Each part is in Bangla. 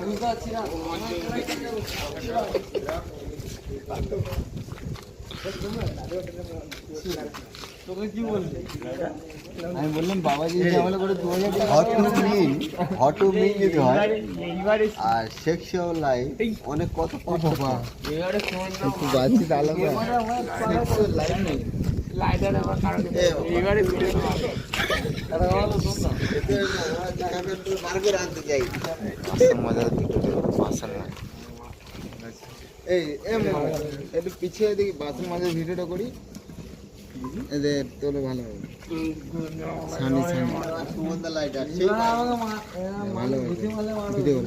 বুঝতে পারছি না। তোকে কি বললি? আমি বললাম বাবাজি ঝামেলা করে 2000 হট টু মিন যদি হয় আর সেক্সুয়াল লাইফ অনেক কত বাবা একটু বাচ্চি আলাদা সেক্সুয়াল লাইফ নেই লাইটার আমার কারণ এইবারে মার্কেট আনতে যাই মজা দিতে না এই একটু পিছিয়ে দেখি বাসের মাঝে ভিডিওটা করি এদের তোলে ভালো হবে সানি সানি সুমন্দা লাইট আছে ভালো ভিডিও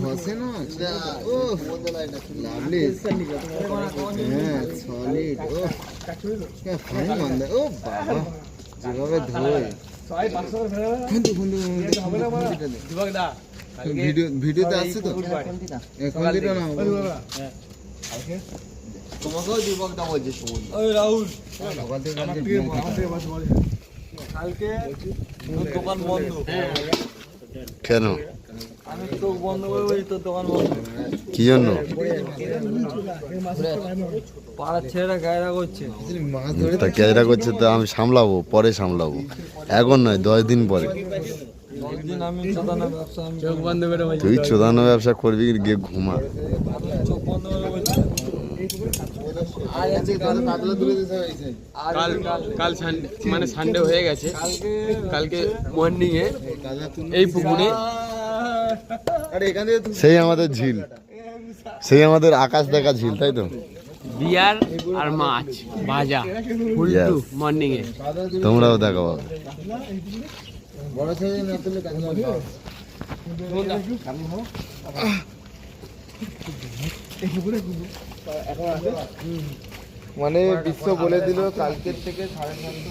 ঘষে না ও সুমন্দা লাইট আছে লাভলি হ্যাঁ সলিড ও ফাইন মান্দা ও বাবা যেভাবে ধোয় ভিডিওতে আসছে তো এখন দিটা না তোমাকেও যুবকটা বলছে রাহুল কালকে দোকান বন্ধ কেন? আমি চোখ বন্ধ করে বলি তোর দোকান বন্ধ কি জন্য? পাড়ার ছেলেরা গায়রা করছে তা গায়রা করছে তো আমি সামলাবো, পরে সামলাবো, এখন নয় 10 দিন পরে। তুই চোদানো ব্যবসা করবি গিয়ে ঘুমা। কাল মানে সানডে হয়ে গেছে, কালকে মর্নিং এ এই পুকুরে সেই আমাদের ঝিল, সেই আমাদের আকাশ দেখা ঝিল, তাই তো? বিয়ার আর মাছ ভাজা ফুলটু মর্নিং এ তোমরাও দেখো বাবা। মানে বিশ্ব বলে দিল কালকের থেকে 7:30